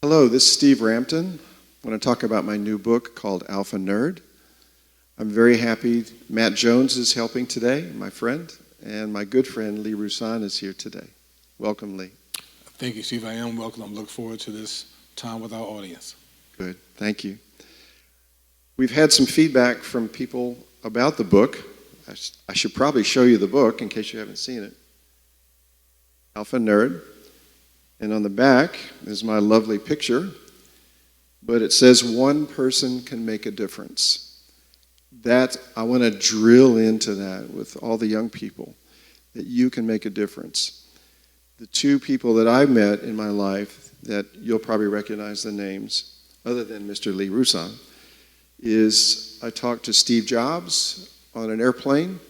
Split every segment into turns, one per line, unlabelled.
Hello, this is Steve Rampton. I want to talk about my new book called Alpha Nerd. I'm very happy Matt Jones is helping today, my friend, and my good friend Lee Rouson is here today. Welcome, Lee.
Thank you, Steve. I am welcome. I look forward to this time with our audience.
Good, thank you. We've had some feedback from people about the book. I should probably show you the book in case you haven't seen it. Alpha Nerd. And on the back is my lovely picture, but it says one person can make a difference. That, I want to drill into that with all the young people, that you can make a difference. The two people that I met in my life that you'll probably recognize the names, other than Mr. Lee Rouson, is I talked to Steve Jobs on an airplane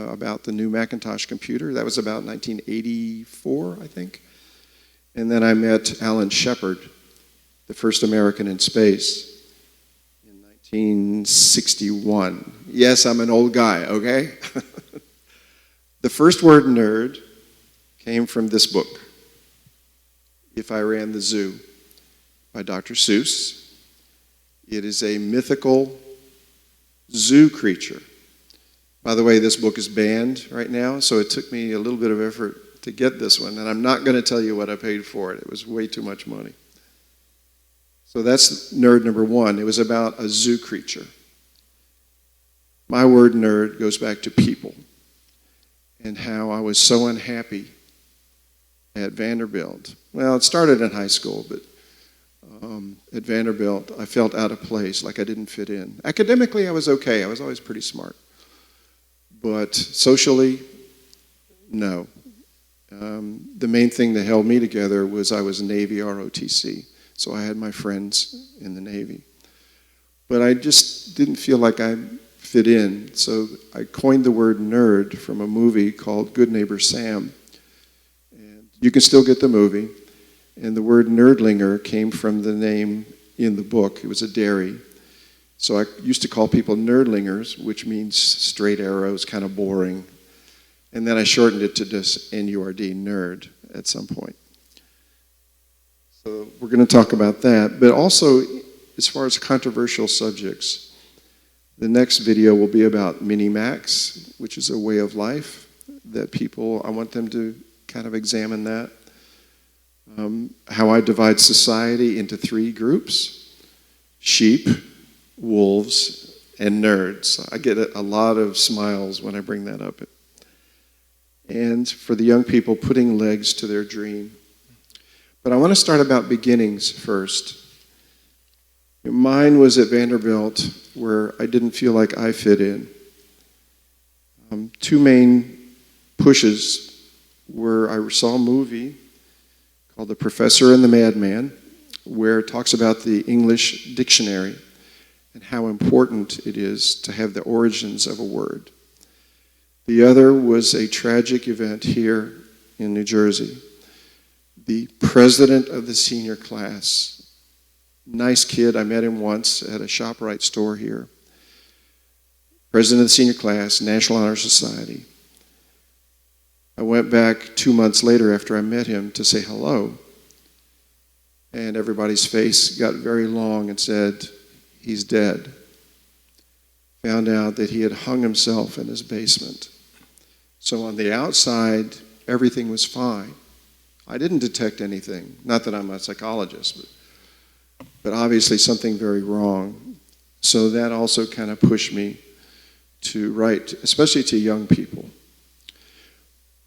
about the new Macintosh computer. That was about 1984, I think. And then I met Alan Shepard, the first American in space, in 1961. Yes, I'm an old guy, okay? The first word nerd came from this book, If I Ran the Zoo, by Dr. Seuss. It is a mythical zoo creature. By the way, this book is banned right now, so it took me a little bit of effort to get this one, and I'm not going to tell you what I paid for it. It was way too much money. So that's nerd number one. It was about a zoo creature. My word nerd goes back to people and how I was so unhappy at Vanderbilt. Well, it started in high school, but at Vanderbilt, I felt out of place, like I didn't fit in. Academically, I was okay. I was always pretty smart. But socially, no. The main thing that held me together was I was Navy ROTC, so I had my friends in the Navy. But I just didn't feel like I fit in, so I coined the word nerd from a movie called Good Neighbor Sam. And you can still get the movie, and the word nerdlinger came from the name in the book. It was a dairy. So I used to call people nerdlingers, which means straight arrows, kind of boring. And then I shortened it to just N-U-R-D, nerd, at some point. So we're going to talk about that. But also, as far as controversial subjects, the next video will be about mini-max, which is a way of life that people, I want them to kind of examine that. How I divide society into three groups: sheep, wolves, and nerds. I get a lot of smiles when I bring that up. And for the young people, putting legs to their dream. But I want to start about beginnings first. Mine was at Vanderbilt, where I didn't feel like I fit in. Two main pushes were I saw a movie called The Professor and the Madman, where it talks about the English dictionary and how important it is to have the origins of a word. The other was a tragic event here in New Jersey. The president of the senior class, nice kid, I met him once at a ShopRite store here. President of the senior class, National Honor Society. I went back 2 months later after I met him to say hello, and everybody's face got very long and said, he's dead. Found out that he had hung himself in his basement. So on the outside, everything was fine. I didn't detect anything. Not that I'm a psychologist, but obviously something very wrong. So that also kind of pushed me to write, especially to young people.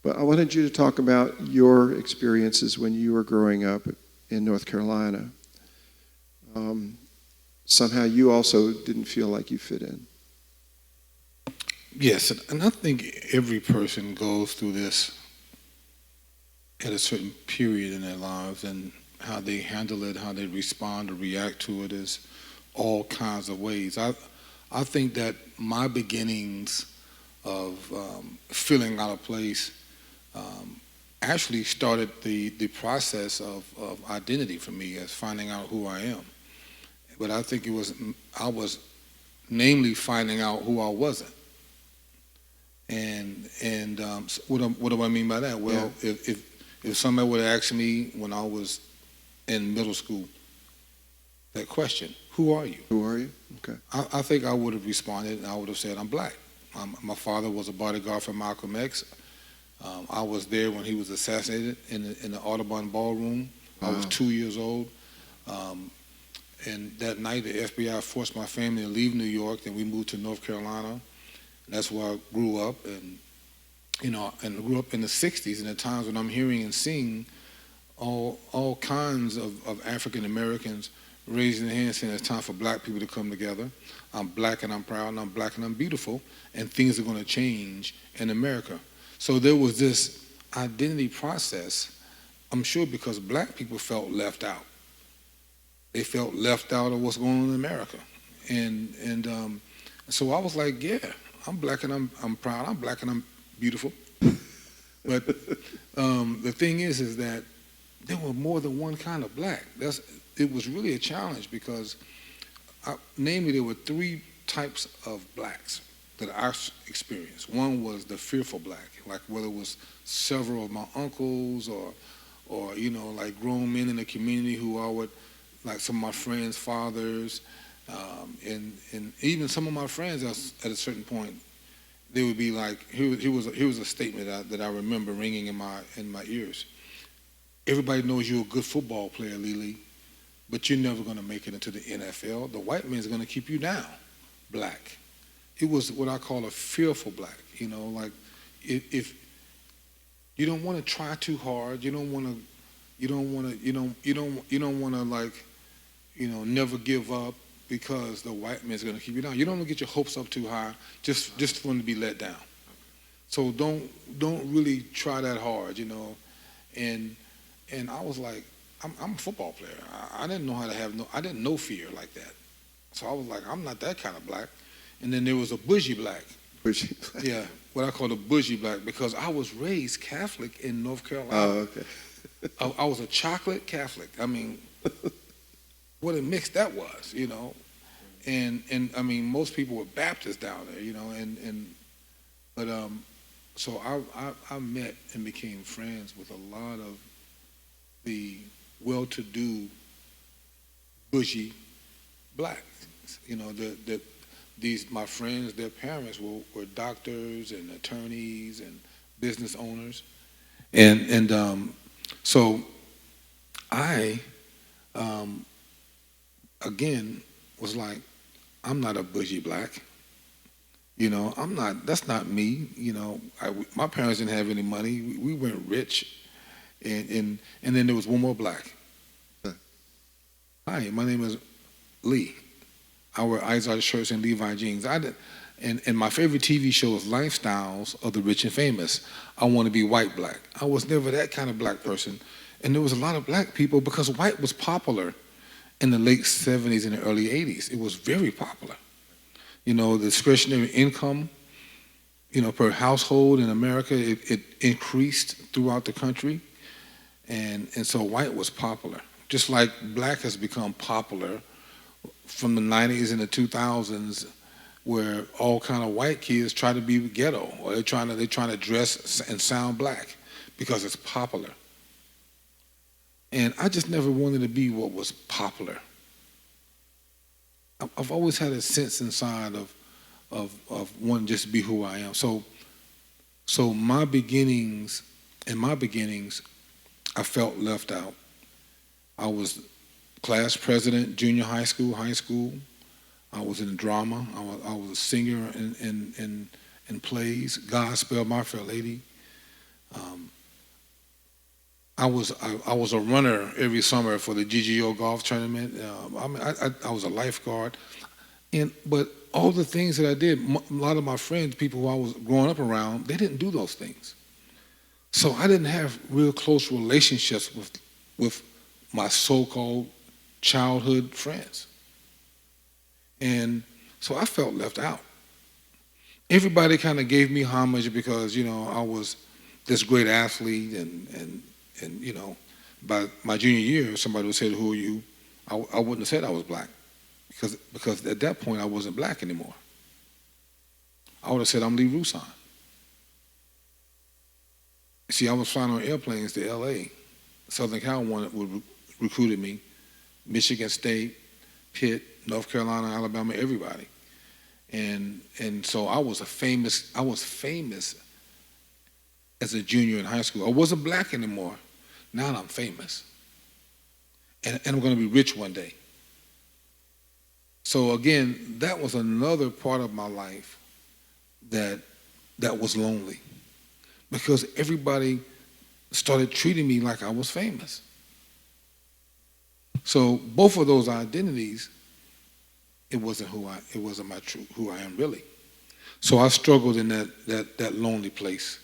But I wanted you to talk about your experiences when you were growing up in North Carolina. Somehow you also didn't feel like you fit in.
Yes, and I think every person goes through this at a certain period in their lives, and how they handle it, how they respond or react to it is all kinds of ways. I think that my beginnings of feeling out of place actually started the process of identity for me, as finding out who I am. But I think I was namely finding out who I wasn't. And what do I mean by that? Well, if somebody would have asked me when I was in middle school that question, who are you?
Who are you? Okay.
I think I would have responded and I would have said, I'm black. My father was a bodyguard for Malcolm X. I was there when he was assassinated in the Audubon Ballroom. I was 2 years old. And that night, the FBI forced my family to leave New York. Then we moved to North Carolina. And that's where I grew up. And, and grew up in the 60s, and at times when I'm hearing and seeing all kinds of African Americans raising their hands saying it's time for black people to come together. I'm black and I'm proud, and I'm black and I'm beautiful, and things are going to change in America. So there was this identity process, I'm sure because black people felt left out. They felt left out of what's going on in America. And so I was like, yeah, I'm black and I'm proud, I'm black and I'm beautiful. But the thing is that there were more than one kind of black. It was really a challenge because, namely, there were three types of blacks that I experienced. One was the fearful black, like whether it was several of my uncles or like grown men in the community who I would, like some of my friends' fathers, and even some of my friends at a certain point, they would be like, here was a statement that I remember ringing in my ears. Everybody knows you're a good football player, Lily, but you're never going to make it into the NFL. The white man's going to keep you down, black. It was what I call a fearful black. Like if you don't want to try too hard, you don't want to like, never give up because the white man's going to keep you down. You don't want to get your hopes up too high just for them to be let down. So don't really try that hard, And I was like, I'm a football player. I didn't know how to I didn't know fear like that. So I was like, I'm not that kind of black. And then there was a bougie black.
Bougie black.
Yeah, what I call a bougie black, because I was raised Catholic in North Carolina.
Oh, okay.
I was a chocolate Catholic. I mean, what a mix that was, And I mean, most people were Baptists down there, but so I met and became friends with a lot of the well-to-do bougie blacks. My friends, their parents were doctors and attorneys and business owners, and so I again was like, I'm not a bougie black. I'm not. That's not me. My parents didn't have any money. We weren't rich. And then there was one more black. Hi, my name is Lee. I wear Izod shirts and Levi jeans. And my favorite TV show is Lifestyles of the Rich and Famous. I want to be white black. I was never that kind of black person. And there was a lot of black people because white was popular in the late 70s and the early 80s. It was very popular. The discretionary income, per household in America, it increased throughout the country. And so white was popular. Just like black has become popular from the 90s and the 2000s, where all kind of white kids try to be ghetto, or they're trying to dress and sound black because it's popular. And I just never wanted to be what was popular. I've always had a sense inside of wanting just to be who I am. So my beginnings, I felt left out. I was class president, junior high school. I was in drama. I was a singer in plays. God Spell My Fair Lady. I was a runner every summer for the GGO golf tournament. I was a lifeguard, but all the things that I did, a lot of my friends, people who I was growing up around, they didn't do those things. So I didn't have real close relationships with my so-called childhood friends. And so I felt left out. Everybody kind of gave me homage because, I was this great athlete and by my junior year, somebody would say, who are you? I wouldn't have said I was black because at that point I wasn't black anymore. I would have said I'm Lee Rouson. See, I was flying on airplanes to L.A. Southern Cal would recruited me. Michigan State, Pitt, North Carolina, Alabama, everybody. And so I was famous as a junior in high school. I wasn't black anymore. Now I'm famous. And I'm going to be rich one day. So again, that was another part of my life that was lonely, because everybody started treating me like I was famous. So both of those identities, it wasn't who I am really. So I struggled in that lonely place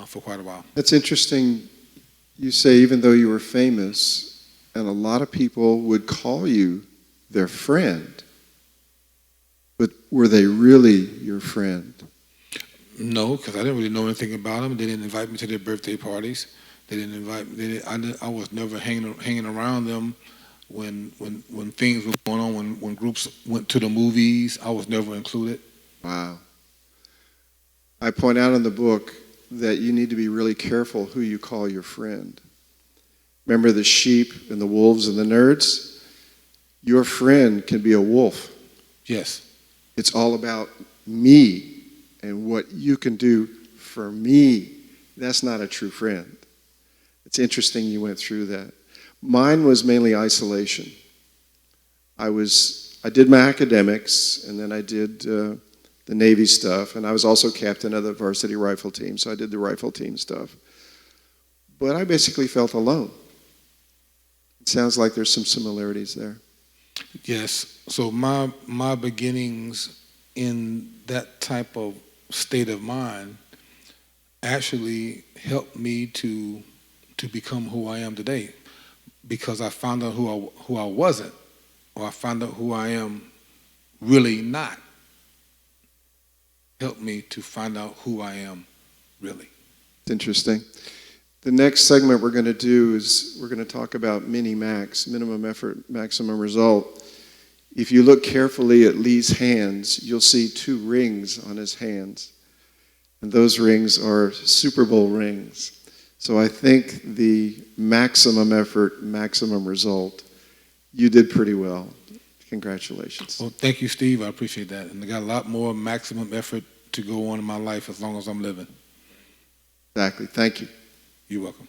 for quite a while.
That's interesting. You say even though you were famous, and a lot of people would call you their friend, but were they really your friend?
No, because I didn't really know anything about them. They didn't invite me to their birthday parties. They didn't invite. I was never hanging around them when things were going on. When groups went to the movies, I was never included.
Wow. I point out in the book that you need to be really careful who you call your friend. Remember the sheep and the wolves and the nerds? Your friend can be a wolf.
Yes.
It's all about me and what you can do for me. That's not a true friend. It's interesting you went through that. Mine was mainly isolation. I did my academics, and then I did the Navy stuff, and I was also captain of the varsity rifle team, so I did the rifle team stuff. But I basically felt alone. It sounds like there's some similarities there.
Yes. So my beginnings in that type of state of mind actually helped me to become who I am today, because I found out who I wasn't, or I found out who I am really not. Helped me to find out who I am really.
It's interesting. The next segment we're going to do is we're going to talk about mini-max, minimum effort, maximum result. If you look carefully at Lee's hands, you'll see 2 rings on his hands. And those rings are Super Bowl rings. So I think the maximum effort, maximum result, you did pretty well. Congratulations.
Well, thank you, Steve. I appreciate that. And I got a lot more maximum effort to go on in my life as long as I'm living.
Exactly. Thank you.
You're welcome.